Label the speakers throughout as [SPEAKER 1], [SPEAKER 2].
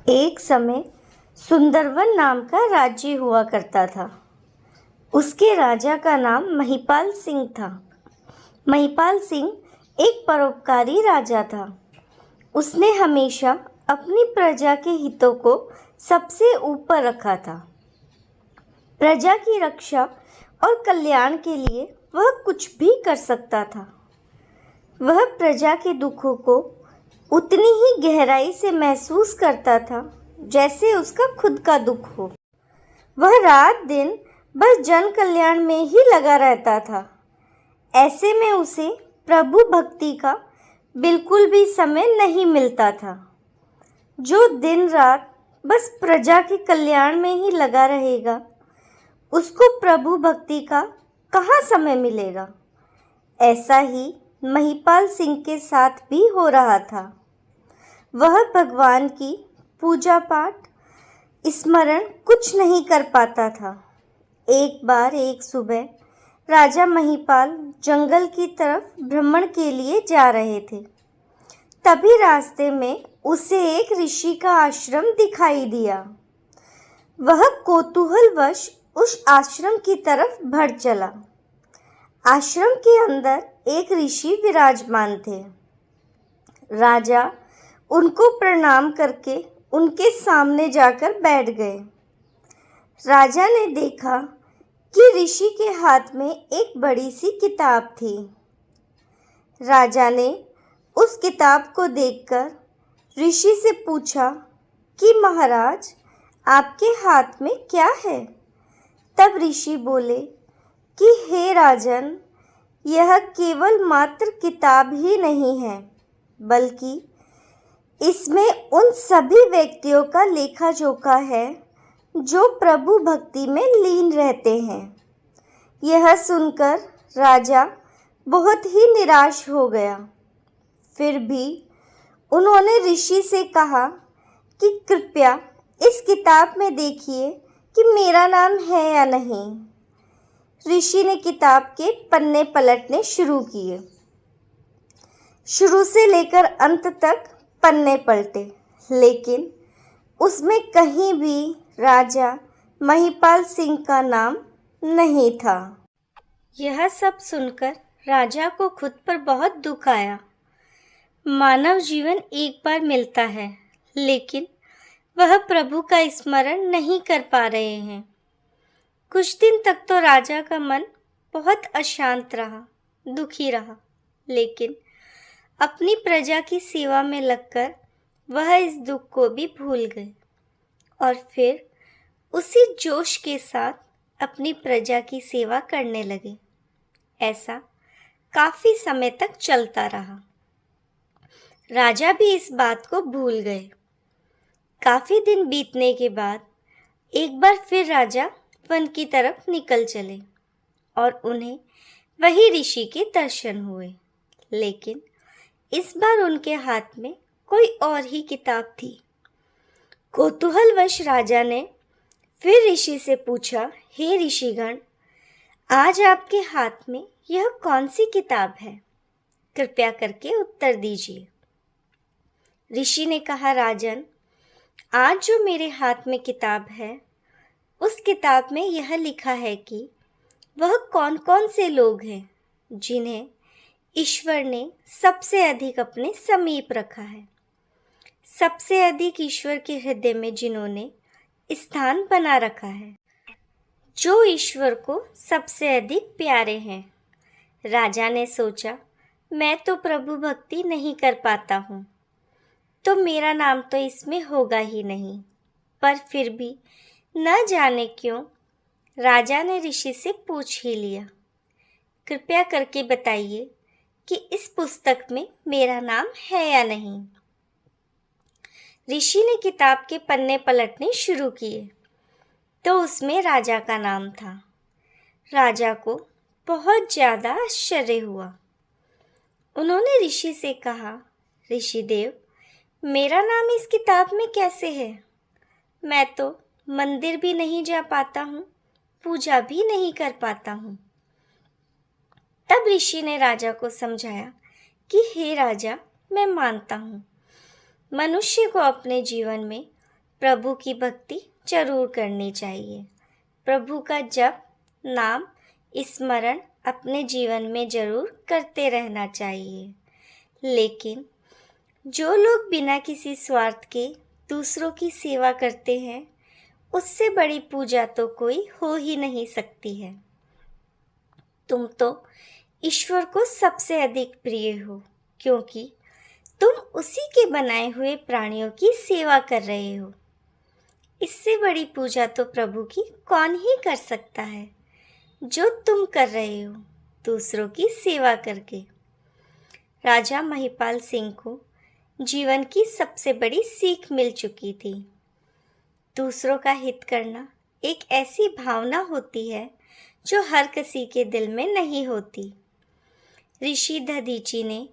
[SPEAKER 1] एक समय सुंदरवन नाम का राज्य हुआ करता था। उसके राजा का नाम महिपाल सिंह था। महिपाल सिंह एक परोपकारी राजा था। उसने हमेशा अपनी प्रजा के हितों को सबसे ऊपर रखा था। प्रजा की रक्षा और कल्याण के लिए वह कुछ भी कर सकता था। वह प्रजा के दुखों को उतनी ही गहराई से महसूस करता था जैसे उसका खुद का दुख हो। वह रात दिन बस जन कल्याण में ही लगा रहता था। ऐसे में उसे प्रभु भक्ति का बिल्कुल भी समय नहीं मिलता था। जो दिन रात बस प्रजा के कल्याण में ही लगा रहेगा, उसको प्रभु भक्ति का कहाँ समय मिलेगा। ऐसा ही महिपाल सिंह के साथ भी हो रहा था। वह भगवान की पूजा पाठ स्मरण कुछ नहीं कर पाता था। एक बार एक सुबह राजा महिपाल जंगल की तरफ भ्रमण के लिए जा रहे थे। तभी रास्ते में उसे एक ऋषि का आश्रम दिखाई दिया। वह कौतूहलवश उस आश्रम की तरफ बढ़ चला। आश्रम के अंदर एक ऋषि विराजमान थे। राजा उनको प्रणाम करके उनके सामने जाकर बैठ गए। राजा ने देखा कि ऋषि के हाथ में एक बड़ी सी किताब थी। राजा ने उस किताब को देखकर ऋषि से पूछा कि महाराज, आपके हाथ में क्या है? तब ऋषि बोले कि हे राजन, यह केवल मात्र किताब ही नहीं है, बल्कि इसमें उन सभी व्यक्तियों का लेखा जोखा है जो प्रभु भक्ति में लीन रहते हैं। यह सुनकर राजा बहुत ही निराश हो गया। फिर भी उन्होंने ऋषि से कहा कि कृपया इस किताब में देखिए कि मेरा नाम है या नहीं। ऋषि ने किताब के पन्ने पलटने शुरू किए। शुरू से लेकर अंत तक पन्ने पलटे, लेकिन उसमें कहीं भी राजा महिपाल सिंह का नाम नहीं था। यह सब सुनकर राजा को खुद पर बहुत दुख आया। मानव जीवन एक बार मिलता है, लेकिन वह प्रभु का स्मरण नहीं कर पा रहे हैं। कुछ दिन तक तो राजा का मन बहुत अशांत रहा, दुखी रहा, लेकिन अपनी प्रजा की सेवा में लगकर वह इस दुख को भी भूल गए और फिर उसी जोश के साथ अपनी प्रजा की सेवा करने लगे। ऐसा काफी समय तक चलता रहा। राजा भी इस बात को भूल गए। काफी दिन बीतने के बाद एक बार फिर राजा वन की तरफ निकल चले और उन्हें वही ऋषि के दर्शन हुए, लेकिन इस बार उनके हाथ में कोई और ही किताब थी। कौतूहलवश राजा ने फिर ऋषि से पूछा, हे ऋषिगण, आज आपके हाथ में यह कौन सी किताब है? कृपया करके उत्तर दीजिए। ऋषि ने कहा, राजन, आज जो मेरे हाथ में किताब है, उस किताब में यह लिखा है कि वह कौन कौन से लोग हैं जिन्हें ईश्वर ने सबसे अधिक अपने समीप रखा है, सबसे अधिक ईश्वर के हृदय में जिन्होंने स्थान बना रखा है, जो ईश्वर को सबसे अधिक प्यारे हैं। राजा ने सोचा, मैं तो प्रभु भक्ति नहीं कर पाता हूँ, तो मेरा नाम तो इसमें होगा ही नहीं। पर फिर भी न जाने क्यों राजा ने ऋषि से पूछ ही लिया, कृपया करके बताइए कि इस पुस्तक में मेरा नाम है या नहीं। ऋषि ने किताब के पन्ने पलटने शुरू किए तो उसमें राजा का नाम था। राजा को बहुत ज़्यादा आश्चर्य हुआ। उन्होंने ऋषि से कहा, ऋषिदेव, मेरा नाम इस किताब में कैसे है? मैं तो मंदिर भी नहीं जा पाता हूँ, पूजा भी नहीं कर पाता हूँ। तब ऋषि ने राजा को समझाया कि हे राजा, मैं मानता हूँ, मनुष्य को अपने जीवन में प्रभु की भक्ति जरूर करनी चाहिए। प्रभु का जप, नाम, स्मरण अपने जीवन में जरूर करते रहना चाहिए। लेकिन जो लोग बिना किसी स्वार्थ के दूसरों की सेवा करते हैं, उससे बड़ी पूजा तो कोई हो ही नहीं सकती है। तुम तो ईश्वर को सबसे अधिक प्रिय हो, क्योंकि तुम उसी के बनाए हुए प्राणियों की सेवा कर रहे हो। इससे बड़ी पूजा तो प्रभु की कौन ही कर सकता है, जो तुम कर रहे हो दूसरों की सेवा करके। राजा महिपाल सिंह को जीवन की सबसे बड़ी सीख मिल चुकी थी। दूसरों का हित करना एक ऐसी भावना होती है जो हर किसी के दिल में नहीं होती। ऋषि दधीची ने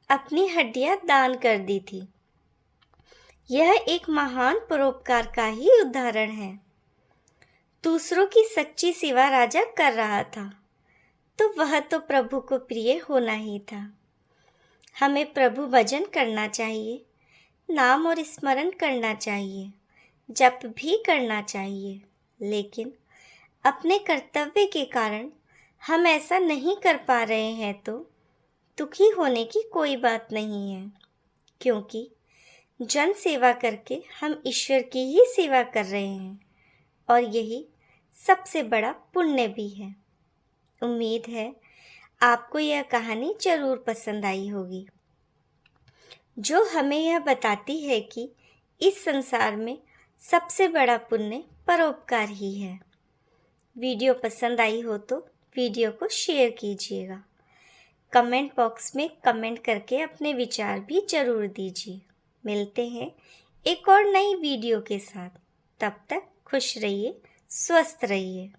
[SPEAKER 1] अपनी हड्डियां दान कर दी थी। यह एक महान परोपकार का ही उदाहरण है। दूसरों की सच्ची सेवा राजा कर रहा था, तो वह तो प्रभु को प्रिय होना ही था। हमें प्रभु भजन करना चाहिए, नाम और स्मरण करना चाहिए, जप भी करना चाहिए। लेकिन अपने कर्तव्य के कारण हम ऐसा नहीं कर पा रहे हैं तो दुखी होने की कोई बात नहीं है, क्योंकि जन सेवा करके हम ईश्वर की ही सेवा कर रहे हैं और यही सबसे बड़ा पुण्य भी है। उम्मीद है आपको यह कहानी जरूर पसंद आई होगी, जो हमें यह बताती है कि इस संसार में सबसे बड़ा पुण्य परोपकार ही है। वीडियो पसंद आई हो तो वीडियो को शेयर कीजिएगा। कमेंट बॉक्स में कमेंट करके अपने विचार भी जरूर दीजिए। मिलते हैं एक और नई वीडियो के साथ। तब तक खुश रहिए, स्वस्थ रहिए।